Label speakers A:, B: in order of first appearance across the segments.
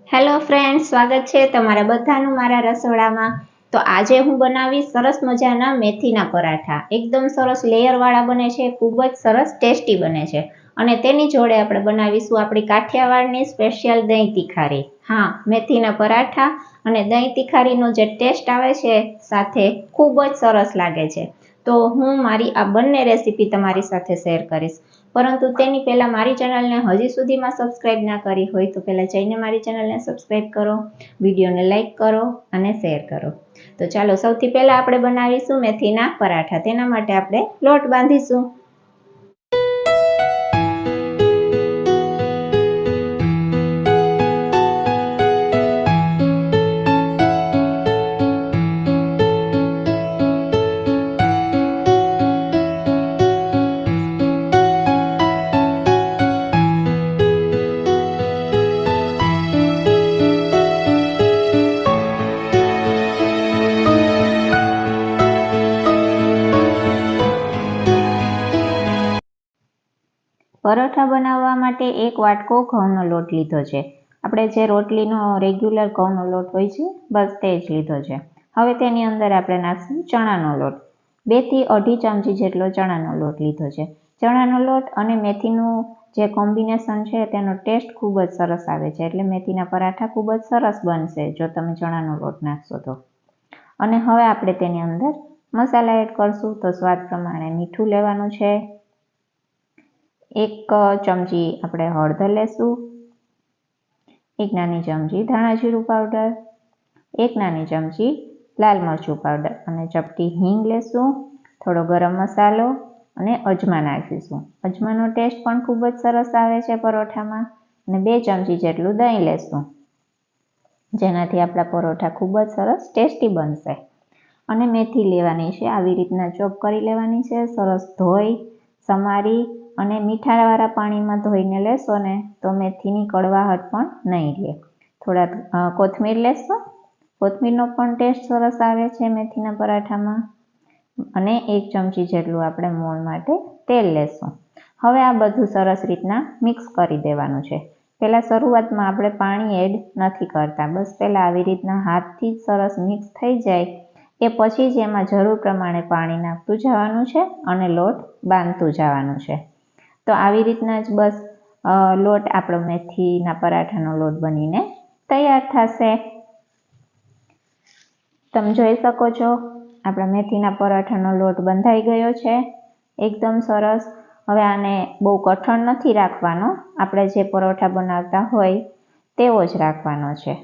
A: Hello friends, સ્વાગત છે તમારા બધાનું મારા રસોડામાં। તો આજે હું બનાવીશ સરસ મજાના મેથીના પરાઠા। એકદમ સરસ લેયરવાળા બને છે, ખૂબ જ સરસ ટેસ્ટી બને છે। અને તેની જોડે આપણે બનાવીશું આપણી કાઠિયાવાડની સ્પેશિયલ દહીં તિખારી। હા, મેથીના પરાઠા અને દહીં તિખારીનો જે ટેસ્ટ આવે છે સાથે ખૂબ જ સરસ લાગે છે। તો હું મારી આ બંને રેસીપી તમારી સાથે શેર કરીશ, પરંતુ તેની પહેલાં મારી ચેનલને હજી સુધીમાં સબસ્ક્રાઈબ ના કરી હોય તો પહેલાં જઈને મારી ચેનલને સબસ્ક્રાઈબ કરો, વિડીયોને લાઇક કરો અને શેર કરો। તો ચાલો સૌથી પહેલાં આપણે બનાવીશું મેથીના પરાઠા। તેના માટે આપણે લોટ બાંધીશું। પરોઠા બનાવવા માટે એક વાટકો ઘઉંનો લોટ લીધો છે। આપણે જે રોટલીનો રેગ્યુલર ઘઉંનો લોટ હોય છે બસ તે જ લીધો છે। હવે તેની અંદર આપણે નાખશું ચણાનો લોટ। 2 થી 2.5 ચમચી જેટલો ચણાનો લોટ લીધો છે। ચણાનો લોટ અને મેથીનું જે કોમ્બિનેશન છે તેનો ટેસ્ટ ખૂબ જ સરસ આવે છે, એટલે મેથીના પરાઠા ખૂબ જ સરસ બનશે જો તમે ચણાનો લોટ નાખશો તો। અને હવે આપણે તેની અંદર મસાલા એડ કરશું। તો સ્વાદ પ્રમાણે મીઠું લેવાનું છે, 1 ચમચી આપણે હળદર લેશું, 1 નાની ચમચી ધાણા જીરું પાવડર, 1 નાની ચમચી લાલ મરચું પાવડર અને ચપટી હિંગ લેશું, થોડો ગરમ મસાલો અને અજમા નાખીશું। અજમાનો ટેસ્ટ પણ ખૂબ જ સરસ આવે છે પરોઠામાં। અને 2 ચમચી જેટલું દહીં લેશું, જેનાથી આપણા પરોઠા ખૂબ જ સરસ ટેસ્ટી બનશે। અને મેથી લેવાની છે, આવી રીતના ચોપ કરી લેવાની છે। સરસ ધોઈ સમારી અને મીઠાવાળા પાણીમાં ધોઈને લેશો ને તો મેથીની કડવાહટ પણ નહીં રહે। થોડા કોથમીર લેશો, કોથમીરનો પણ ટેસ્ટ સરસ આવે છે મેથીના પરાઠામાં। અને 1 ચમચી જેટલું આપણે મોણ માટે તેલ લેશું। હવે આ બધું સરસ રીતના મિક્સ કરી દેવાનું છે। પહેલાં શરૂઆતમાં આપણે પાણી એડ નથી કરતા, બસ પહેલાં આવી રીતના હાથથી જ સરસ મિક્સ થઈ જાય એ પછી જ એમાં જરૂર પ્રમાણે પાણી નાખતું જવાનું છે અને લોટ બાંધતું જવાનું છે। તો આવી રીતના જ બસ લોટ આપણો મેથીના પરાઠાનો લોટ બનીને તૈયાર થશે। તમે જોઈ શકો છો આપણા મેથીના પરાઠાનો લોટ બંધાઈ ગયો છે, એકદમ સરસ। હવે આને બહુ કઠણ નથી રાખવાનો, આપણે જે પરોઠા બનાવતા હોય તેવો જ રાખવાનો છે।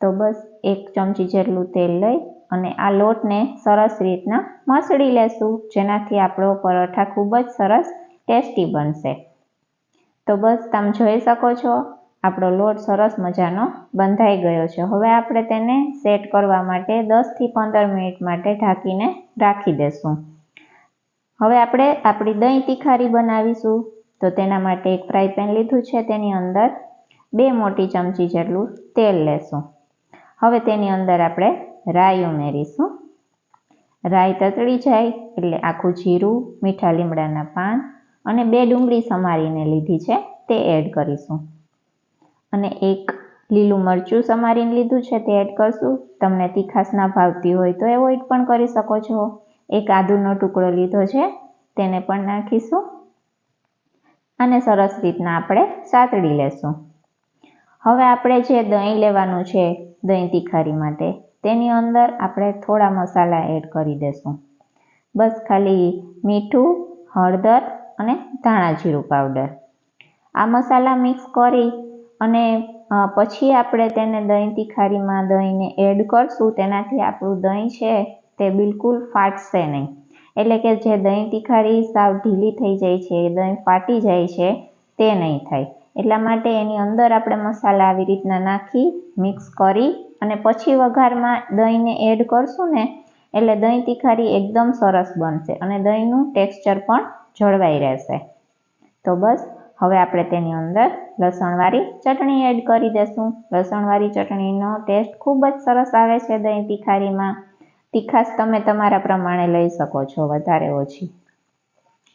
A: તો બસ 1 ચમચી જેટલું તેલ લઈ અને આ લોટને સરસ રીતના મસળી લેશું, જેનાથી આપણો પરોઠા ખૂબ જ સરસ ટેસ્ટી બનશે। તો બસ તમે જોઈ શકો છો આપણો લોટ સરસ મજાનો બંધાઈ ગયો છે। હવે આપણે તેને સેટ કરવા માટે 10 થી 15 મિનિટ માટે ઢાંકીને રાખી દેશું। હવે આપણે આપણી દહીં તિખારી બનાવીશું। તો તેના માટે એક ફ્રાય પેન લીધું છે, તેની અંદર 2 મોટી ચમચી જેટલું તેલ લેશું। હવે તેની અંદર આપણે રાઈ ઉમેરીશું। રાઈ તતડી જાય એટલે આખું જીરું, મીઠા લીમડાના પાન અને 2 ડુંગળી સમારીને લીધી છે તે એડ કરીશું। અને 1 લીલું મરચું સમારીને લીધું છે તે એડ કરશું। તમને તીખાશ ના ભાવતી હોય તો એવોઈડ પણ કરી શકો છો। 1 આદુનો ટુકડો લીધો છે તેને પણ નાખીશું અને સરસ રીતના આપણે સાતળી લેશું। હવે આપણે જે દહીં લેવાનું છે દહીં તિખારી માટે, તેની અંદર આપણે થોડા મસાલા એડ કરી દેશું। બસ ખાલી મીઠું, હળદર અને ધાણા જીરું પાવડર, આ મસાલા મિક્સ કરી અને પછી આપણે તેને દહીં તિખારીમાં દહીંને એડ કરશું। તેનાથી આપણું દહીં છે તે બિલકુલ ફાટશે નહીં, એટલે કે જે દહીં તિખારી સાવ ઢીલી થઈ જાય છે, દહીં ફાટી જાય છે તે નહીં થાય। એટલા માટે એની અંદર આપણે મસાલા આવી રીતના નાખી મિક્સ કરી અને પછી વઘારમાં દહીંને એડ કરશું ને એટલે દહીં તિખારી એકદમ સરસ બનશે અને દહીંનું ટેક્સચર પણ જળવાઈ રહેશે। તો બસ હવે આપણે તેની અંદર લસણવાળી ચટણી એડ કરી દેશું। લસણવાળી ચટણીનો ટેસ્ટ ખૂબ જ સરસ આવે છે દહીં તિખારીમાં। તીખાશ તમે તમારા પ્રમાણે લઈ શકો છો, વધારે ઓછી।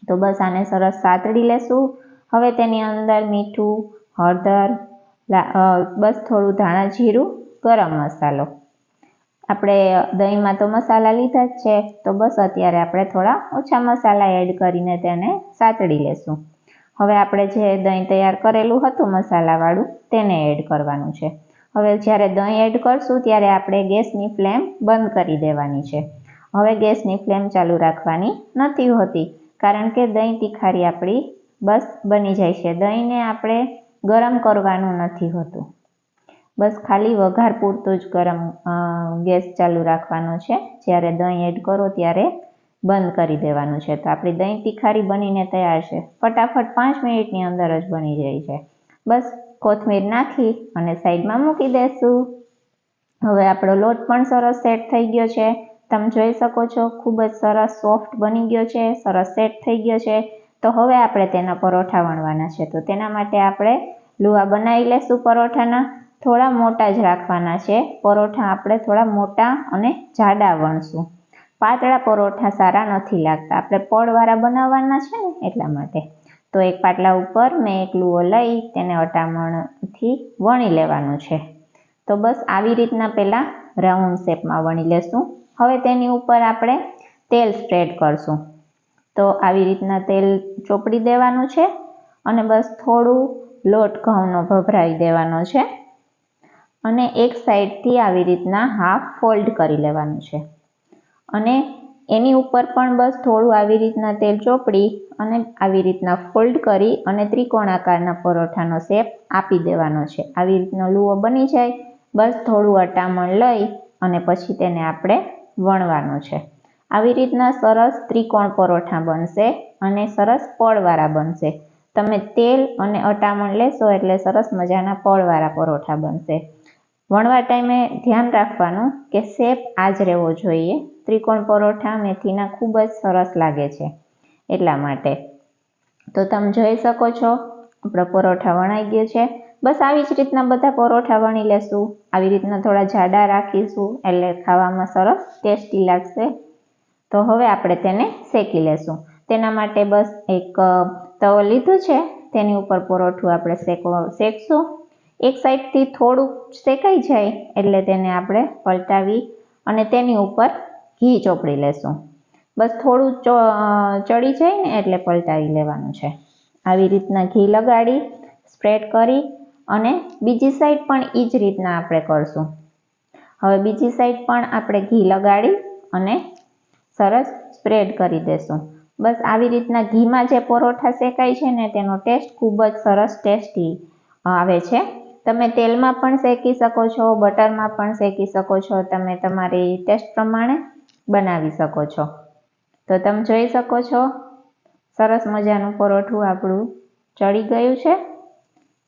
A: તો બસ આને સરસ સાતળી લેશું। હવે તેની અંદર મીઠું, હળદર બસ થોડું ધાણા જીરું, ગરમ મસાલો. આપણે દહીંમાં તો મસાલા લીધા જ છે, તો બસ અત્યારે આપણે થોડા ઓછા મસાલા એડ કરીને તેને સાતળી લેશું. હવે આપણે જે દહીં તૈયાર કરેલું હતું મસાલાવાળું તેને એડ કરવાનું છે. હવે જ્યારે દહીં એડ કરશું ત્યારે આપણે ગેસની ફ્લેમ બંધ કરી દેવાની છે. હવે ગેસની ફ્લેમ ચાલુ રાખવાની નથી હોતી, કારણ કે દહીં તીખારી આપણી બસ બની જાય છે. દહીંને આપણે ગરમ કરવાનું નથી હોતું, બસ ખાલી વઘાર પૂરતું જ ગેસ ચાલુ રાખવાનો છે. જ્યારે દહીં એડ કરો ત્યારે બંધ કરી દેવાનું છે. તો આપણી દહીં તીખારી બનીને તૈયાર છે. ફટાફટ 5 મિનિટની અંદર જ બની જાય છે. બસ કોથમીર નાખી અને સાઈડમાં મૂકી દેશું. હવે આપણો લોટ પણ સરસ સેટ થઈ ગયો છે. તમે જોઈ શકો છો, ખૂબ જ સરસ સોફ્ટ બની ગયો છે, સરસ સેટ થઈ ગયો છે. તો હવે આપણે તેના પરોઠા વણવાના છે. તો તેના માટે આપણે લુવા બનાવી લેશું પરોઠાના. થોડા મોટા જ રાખવાના છે પરોઠા. આપણે થોડા મોટા અને જાડા વણશું. પાતળા પરોઠા સારા નથી લાગતા. આપણે પડવાળા બનાવવાના છે ને એટલા માટે. તો એક પાટલા ઉપર મેં એક લુવો લઈ તેને અટામણથી વણી લેવાનું છે. તો બસ આવી રીતના પહેલાં રાઉન્ડ શેપમાં વણી લેશું. હવે તેની ઉપર આપણે તેલ સ્પ્રેડ કરશું. તો આવી રીતના તેલ ચોપડી દેવાનું છે અને બસ થોડું લોટ ઘઉંનો ભભરાવી દેવાનો છે અને એક સાઈડથી આવી રીતના હાફ ફોલ્ડ કરી લેવાનું છે અને એની ઉપર પણ બસ થોડું આવી રીતના તેલ ચોપડી અને આવી રીતના ફોલ્ડ કરી અને ત્રિકોણાકારના પરોઠાનો શેપ આપી દેવાનો છે. આવી રીતનો લુવો બની જાય, બસ થોડું અટામણ લઈ અને પછી તેને આપણે વણવાનું છે. આવી રીતના સરસ ત્રિકોણ પરોઠા બનશે અને સરસ પડવાળા બનશે. તમે તેલ અને અટામણ લેશો એટલે સરસ મજાના પડવાળા પરોઠા બનશે. વણવા ટાઈમે ધ્યાન રાખવાનું કે શેપ આ જ રહેવો જોઈએ. ત્રિકોણ પરોઠા મેથીના ખૂબ જ સરસ લાગે છે એટલા માટે. તો તમે જોઈ શકો છો આપણો પરોઠા વણાઈ ગયો છે. બસ આવી જ રીતના બધા પરોઠા વણી લેશું. આવી રીતના થોડા જાડા રાખીશું એટલે ખાવામાં સરસ ટેસ્ટી લાગશે. તો હવે આપણે તેને શેકી લેશું. તેના માટે બસ એક તવો લીધો છે, તેની ઉપર પરોઠું આપણે શેકશું. એક સાઈડથી થોડુંક શેકાઈ જાય એટલે તેને આપણે પલટાવી અને તેની ઉપર ઘી ચોપડી લેશું. બસ થોડું ચડી જાય ને એટલે પલટાવી લેવાનું છે. આવી રીતના ઘી લગાડી સ્પ્રેડ કરી અને બીજી સાઈડ પણ એ જ રીતના આપણે કરશું. હવે બીજી સાઈડ પણ આપણે ઘી લગાડી અને સરસ સ્પ્રેડ કરી દેશું. બસ આવી રીતના ઘીમાં જે પરોઠા શેકાય છે ને તેનો ટેસ્ટ ખૂબ જ સરસ ટેસ્ટી આવે છે. તમે તેલમાં પણ શેકી શકો છો, બટરમાં પણ શેકી શકો છો. તમે તમારી ટેસ્ટ પ્રમાણે બનાવી શકો છો. તો તમે જોઈ શકો છો સરસ મજાનું પરોઠું આપણું ચડી ગયું છે.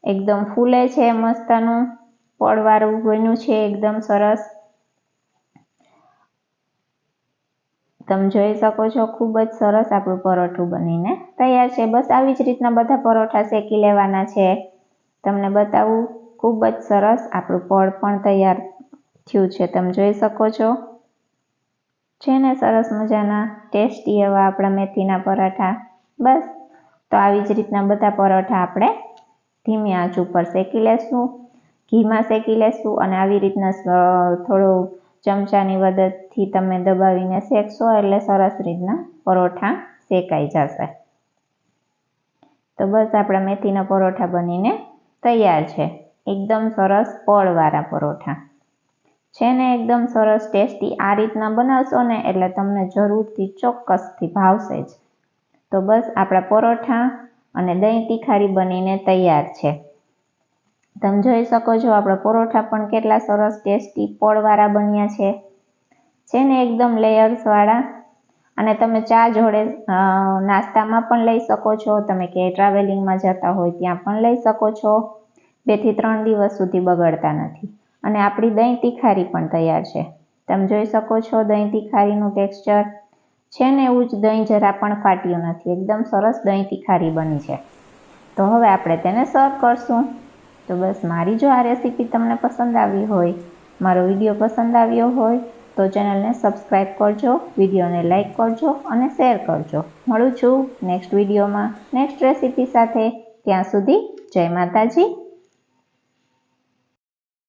A: એકદમ ફૂલે છે, મસ્તનું પડવાળું બન્યું છે, એકદમ સરસ. તમે જોઈ શકો છો ખૂબ જ સરસ આપણું પરોઠું બનીને તૈયાર છે. બસ આવી જ રીતના બધા પરોઠા શેકી લેવાના છે. તમને બતાવું, ખૂબ જ સરસ આપણું પડ પણ તૈયાર થયું છે. તમે જોઈ શકો છો છે ને સરસ મજાના ટેસ્ટી એવા આપણા મેથીના પરાઠા. બસ તો આવી જ રીતના બધા પરોઠા આપણે ધીમી આંચ ઉપર શેકી લેશું, ઘીમાં શેકી લેશું અને આવી રીતના થોડું ચમચાની મદદથી તમે દબાવીને શેકશો એટલે સરસ રીતના પરોઠા શેકાઈ જશે. તો બસ આપણા મેથીના પરોઠા બનીને તૈયાર છે. એકદમ સરસ પડવાળા પરોઠા છે ને એકદમ સરસ ટેસ્ટી. આ રીતના બનાવશો ને એટલે તમને જરૂરથી ચોક્કસથી ભાવશે જ. તો બસ આપણા પરોઠા અને દહીં તીખારી બનીને તૈયાર છે. તમે જોઈ શકો છો આપણા પરોઠા પણ કેટલા સરસ ટેસ્ટી પડવાળા બન્યા છે ને એકદમ લેયર્સવાળા. અને તમે ચા જોડે નાસ્તામાં પણ લઈ શકો છો. તમે કે ટ્રાવેલિંગમાં જતા હોય ત્યાં પણ લઈ શકો છો. 2 થી 3 દિવસ સુધી બગડતા નથી. અને આપણી દહીં તીખારી પણ તૈયાર છે. તમે જોઈ શકો છો દહીં તીખારીનું ટેક્સચર છે ને એવું જ. દહીં જરા પણ ફાટ્યું નથી. એકદમ સરસ દહીં તીખારી બની છે. તો હવે આપણે તેને સર્વ કરશું. તો બસ મારી જો આ રેસીપી તમને પસંદ આવી હોય, મારો વિડીયો પસંદ આવ્યો હોય તો ચેનલને સબસ્ક્રાઈબ કરજો, વિડીયોને લાઈક કરજો અને શેર કરજો. મળું છું નેક્સ્ટ વિડીયોમાં નેક્સ્ટ રેસીપી સાથે. ત્યાં સુધી જય માતાજી.